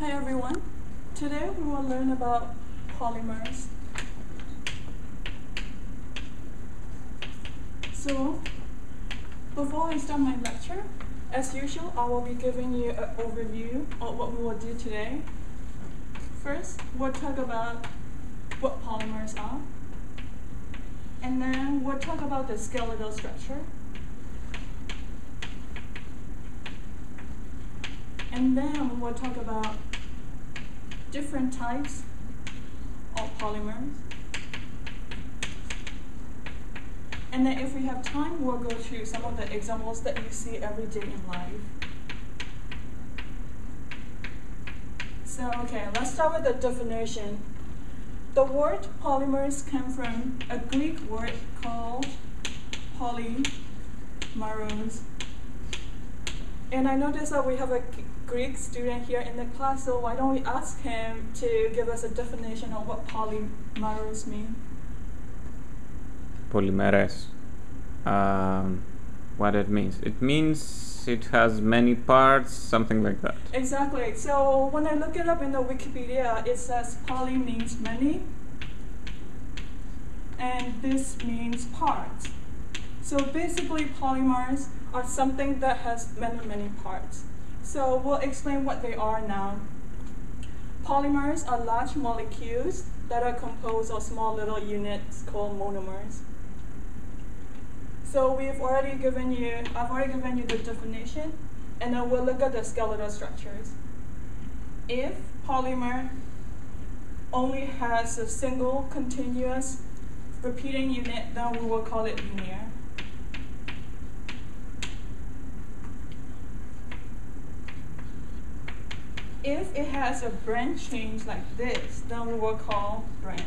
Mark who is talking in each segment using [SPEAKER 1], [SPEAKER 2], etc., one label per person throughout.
[SPEAKER 1] Hi everyone. Today we will learn about polymers. So, before I start my lecture, as usual, I will be giving you an overview of what we will do today. First, we'll talk about what polymers are, and then we'll talk about the skeletal structure, and then we'll talk about different types of polymers. And then if we have time, we'll go through some of the examples that you see every day in life. So, okay, let's start with the definition. The word polymers came from a Greek word called polymeros. And I noticed that we have a Greek student here in the class, so why don't we ask him to give us a definition of what polymeros mean?
[SPEAKER 2] Polymeres. What it means? It means it has many parts, something like that.
[SPEAKER 1] Exactly. So when I look it up in the Wikipedia, it says poly means many, and this means parts. So basically, polymers are something that has many parts. So we'll explain what they are now. Polymers are large molecules that are composed of small little units called monomers. So I've already given you the definition, and then we'll look at the skeletal structures. If polymer only has a single continuous repeating unit, then we will call it linear. If it has a branch change like this, then we will call branch.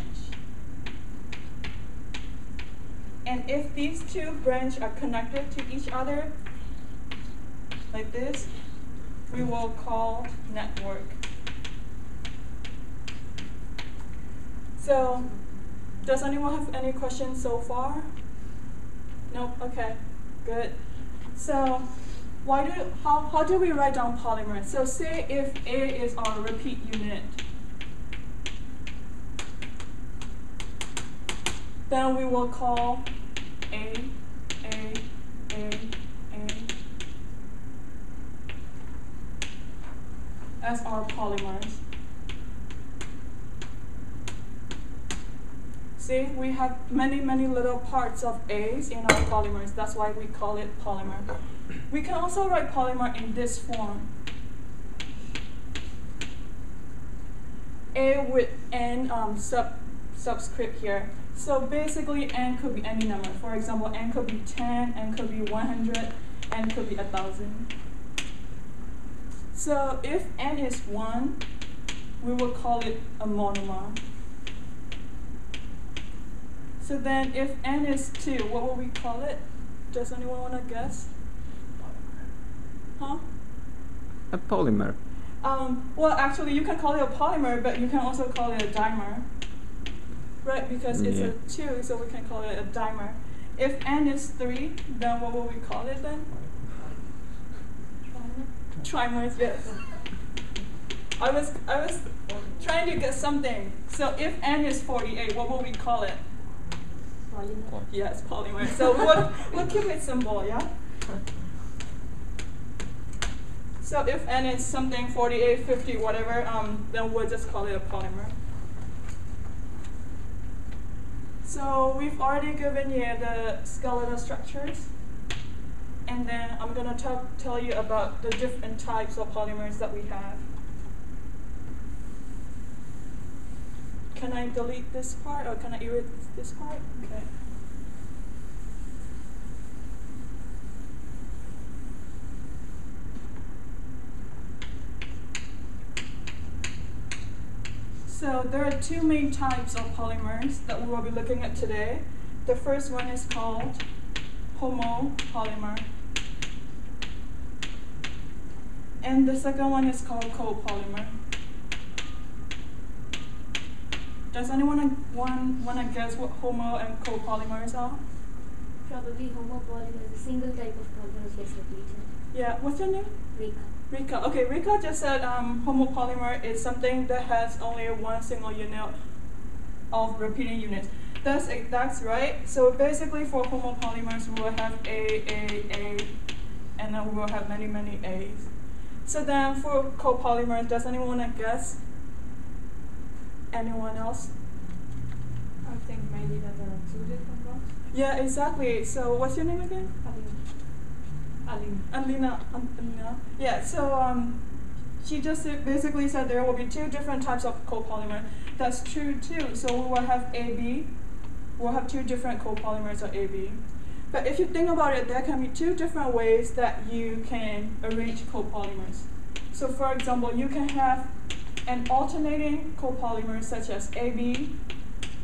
[SPEAKER 1] And if these two branches are connected to each other, like this, we will call network. So, does anyone have any questions so far? Nope, okay, good. So, how do we write down polymers? So say if A is our repeat unit, then we will call A as our polymers. See, we have many little parts of A's in our polymers. That's why we call it polymer. We can also write polymer in this form. A with n subscript here. So basically, n could be any number. For example, n could be 10, n could be 100, n could be 1,000. So if n is 1, we will call it a monomer. So then if n is 2, what will we call it? Does anyone want to guess? Huh?
[SPEAKER 2] A polymer.
[SPEAKER 1] Well, actually, you can call it a polymer, but you can also call it a dimer. Right, because it's a 2, so we can call it a dimer. If n is 3, then what will we call it then? Trimers, yes. I was trying to get something. So if n is 48, what will we call it?
[SPEAKER 3] Polymer.
[SPEAKER 1] Yes, polymer. So we'll keep it simple, yeah? So if n is something 48, 50, whatever, then we'll just call it a polymer. So we've already given you the skeletal structures, and then I'm going to tell you about the different types of polymers that we have. Can I delete this part, or can I erase this part? Okay. So there are two main types of polymers that we will be looking at today. The first one is called homopolymer, and the second one is called copolymer. Does anyone want to guess what homo and copolymers are?
[SPEAKER 3] Probably homopolymer is a single type of polymer gets repeated.
[SPEAKER 1] Yeah, what's your name?
[SPEAKER 3] Rekha.
[SPEAKER 1] Rika. Okay, Rika just said homopolymer is something that has only one single unit of repeating units. That's right. So basically for homopolymers, we will have A, and then we will have many, many A's. So then for copolymers, does anyone want to guess? Anyone else?
[SPEAKER 3] I think maybe that there are two different ones.
[SPEAKER 1] Yeah, exactly. So what's your name again?
[SPEAKER 3] Alina.
[SPEAKER 1] Alina. Yeah, so she just basically said there will be two different types of copolymer. That's true too. So we will have AB. We'll have two different copolymers of AB. But if you think about it, there can be two different ways that you can arrange copolymers. So for example, you can have an alternating copolymer such as AB,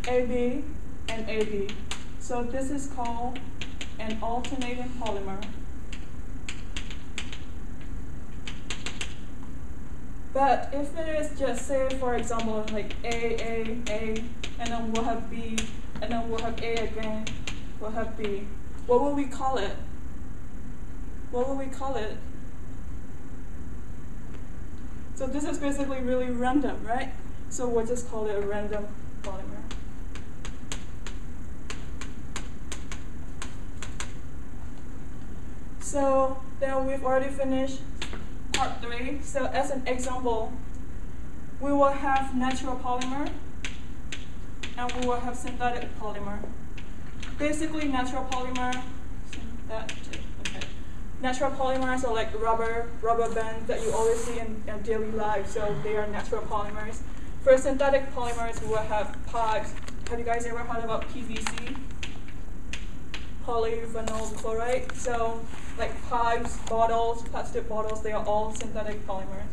[SPEAKER 1] AB, and AB. So this is called an alternating polymer. But if it is just, say, for example, like A, and then we'll have B, and then we'll have A again, we'll have B. What will we call it? What will we call it? So this is basically really random, right? So we'll just call it a random polymer. So then we've already finished part 3. So as an example, we will have natural polymer and we will have synthetic polymer. Basically, natural polymer, natural polymers are like rubber bands that you always see in daily life. So they are natural polymers. For synthetic polymers, we will have pipes. Have you guys ever heard about PVC? Polyvinyl chloride. So like pipes, bottles, plastic bottles, they are all synthetic polymers.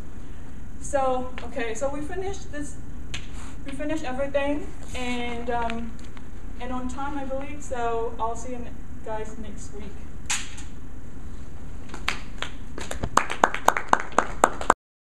[SPEAKER 1] So okay, so we finished this. We finished everything, and on time, I believe. So I'll see you guys next week.